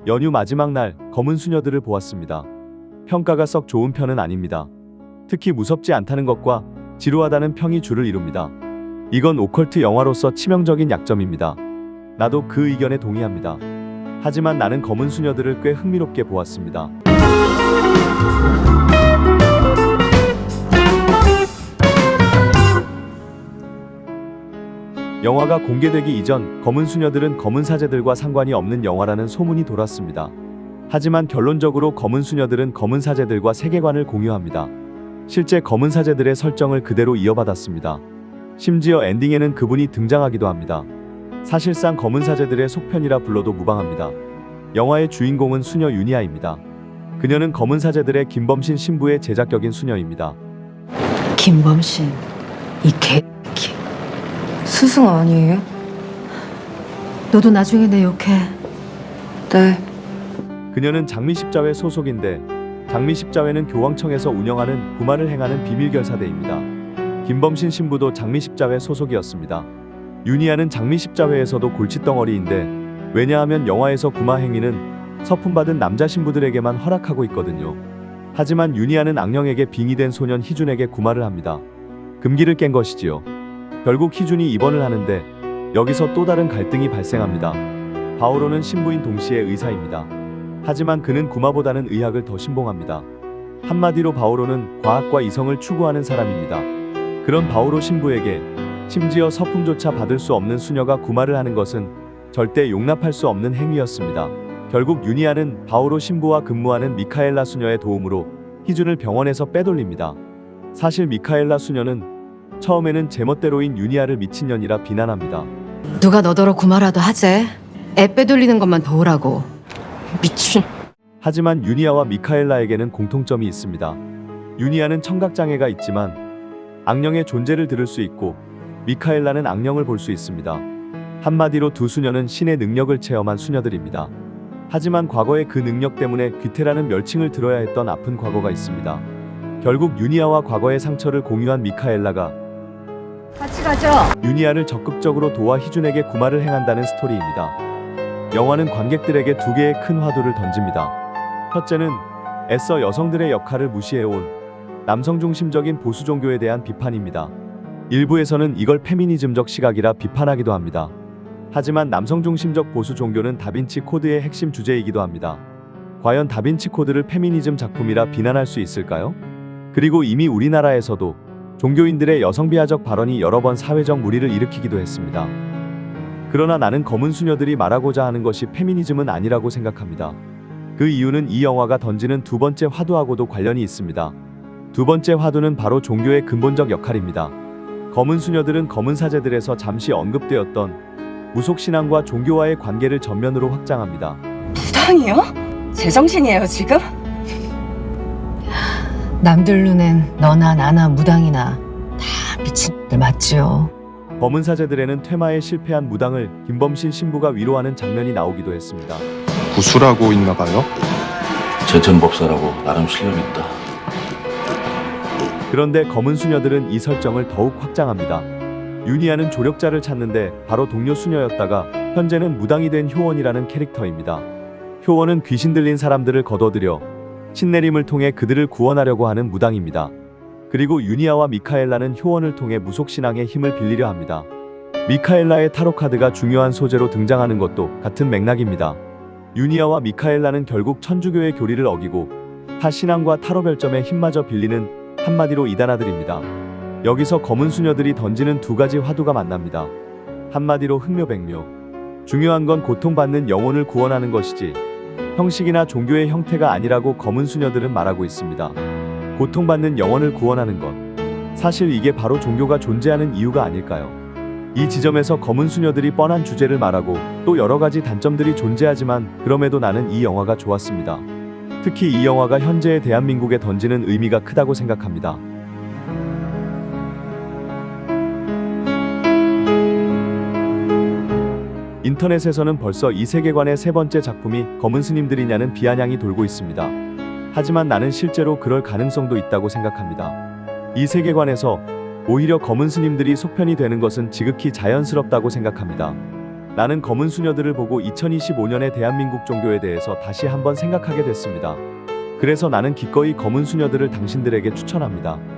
연휴 마지막 날 검은 수녀들을 보았습니다. 평가가 썩 좋은 편은 아닙니다. 특히 무섭지 않다는 것과 지루하다는 평이 주를 이룹니다. 이건 오컬트 영화로서 치명적인 약점입니다. 나도 그 의견에 동의합니다. 하지만 나는 검은 수녀들을 꽤 흥미롭게 보았습니다. 영화가 공개되기 이전 검은 수녀들은 검은 사제들과 상관이 없는 영화라는 소문이 돌았습니다. 하지만 결론적으로 검은 수녀들은 검은 사제들과 세계관을 공유합니다. 실제 검은 사제들의 설정을 그대로 이어받았습니다. 심지어 엔딩에는 그분이 등장하기도 합니다. 사실상 검은 사제들의 속편이라 불러도 무방합니다. 영화의 주인공은 수녀 유니아입니다. 그녀는 검은 사제들의 김범신 신부의 제작격인 수녀입니다. 김범신, 이 개새끼. 스승 아니에요? 너도 나중에 내 욕해. 네. 그녀는 장미십자회 소속인데 장미십자회는 교황청에서 운영하는 구마를 행하는 비밀결사대입니다. 김범신 신부도 장미십자회 소속이었습니다. 유니아는 장미십자회에서도 골칫덩어리인데 왜냐하면 영화에서 구마 행위는 서품받은 남자 신부들에게만 허락하고 있거든요. 하지만 유니아는 악령에게 빙의된 소년 희준에게 구마를 합니다. 금기를 깬 것이지요. 결국 희준이 입원을 하는데 여기서 또 다른 갈등이 발생합니다. 바오로는 신부인 동시에 의사입니다. 하지만 그는 구마보다는 의학을 더 신봉합니다. 한마디로 바오로는 과학과 이성을 추구하는 사람입니다. 그런 바오로 신부에게 심지어 서품조차 받을 수 없는 수녀가 구마를 하는 것은 절대 용납할 수 없는 행위였습니다. 결국 유니아는 바오로 신부와 근무하는 미카엘라 수녀의 도움으로 희준을 병원에서 빼돌립니다. 사실 미카엘라 수녀는 처음에는 제멋대로인 유니아를 미친년이라 비난합니다. 누가 너더러 구마라도 하재. 애 빼돌리는 것만 도우라고. 미친. 하지만 유니아와 미카엘라에게는 공통점이 있습니다. 유니아는 청각장애가 있지만 악령의 존재를 들을 수 있고 미카엘라는 악령을 볼 수 있습니다. 한마디로 두 수녀는 신의 능력을 체험한 수녀들입니다. 하지만 과거의 그 능력 때문에 귀태라는 멸칭을 들어야 했던 아픈 과거가 있습니다. 결국 유니아와 과거의 상처를 공유한 미카엘라가 같이 가죠. 유니아를 적극적으로 도와 희준에게 구마를 행한다는 스토리입니다. 영화는 관객들에게 두 개의 큰 화두를 던집니다. 첫째는 애써 여성들의 역할을 무시해온 남성 중심적인 보수 종교에 대한 비판입니다. 일부에서는 이걸 페미니즘적 시각이라 비판하기도 합니다. 하지만 남성 중심적 보수 종교는 다빈치 코드의 핵심 주제이기도 합니다. 과연 다빈치 코드를 페미니즘 작품이라 비난할 수 있을까요? 그리고 이미 우리나라에서도 종교인들의 여성 비하적 발언이 여러 번 사회적 물의를 일으키기도 했습니다. 그러나 나는 검은 수녀들이 말하고자 하는 것이 페미니즘은 아니라고 생각합니다. 그 이유는 이 영화가 던지는 두 번째 화두하고도 관련이 있습니다. 두 번째 화두는 바로 종교의 근본적 역할입니다. 검은 수녀들은 검은 사제들에서 잠시 언급되었던 무속신앙과 종교와의 관계를 전면으로 확장합니다. 무당이요? 제정신이에요 지금? 남들 눈엔 너나 나나 무당이나 다 미친들 맞지요. 검은 사제들에는 퇴마에 실패한 무당을 김범신 신부가 위로하는 장면이 나오기도 했습니다. 구술하고 있나 봐요? 제천법사라고 나름 실력 있다. 그런데 검은 수녀들은 이 설정을 더욱 확장합니다. 유니아는 조력자를 찾는데 바로 동료 수녀였다가 현재는 무당이 된 효원이라는 캐릭터입니다. 효원은 귀신 들린 사람들을 거둬들여 신내림을 통해 그들을 구원하려고 하는 무당입니다. 그리고 유니아와 미카엘라는 효원을 통해 무속신앙의 힘을 빌리려 합니다. 미카엘라의 타로 카드가 중요한 소재로 등장하는 것도 같은 맥락입니다. 유니아와 미카엘라는 결국 천주교의 교리를 어기고 타 신앙과 타로 별점의 힘마저 빌리는 한마디로 이단아들입니다. 여기서 검은 수녀들이 던지는 두 가지 화두가 만납니다. 한마디로 흥묘백묘. 중요한 건 고통받는 영혼을 구원하는 것이지 형식이나 종교의 형태가 아니라고 검은 수녀들은 말하고 있습니다. 고통받는 영혼을 구원하는 것. 사실 이게 바로 종교가 존재하는 이유가 아닐까요? 이 지점에서 검은 수녀들이 뻔한 주제를 말하고 또 여러 가지 단점들이 존재하지만 그럼에도 나는 이 영화가 좋았습니다. 특히 이 영화가 현재의 대한민국에 던지는 의미가 크다고 생각합니다. 인터넷에서는 벌써 이 세계관의 세 번째 작품이 검은 스님들이냐는 비아냥이 돌고 있습니다. 하지만 나는 실제로 그럴 가능성도 있다고 생각합니다. 이 세계관에서 오히려 검은 스님들이 속편이 되는 것은 지극히 자연스럽다고 생각합니다. 나는 검은 수녀들을 보고 2025년의 대한민국 종교에 대해서 다시 한번 생각하게 됐습니다. 그래서 나는 기꺼이 검은 수녀들을 당신들에게 추천합니다.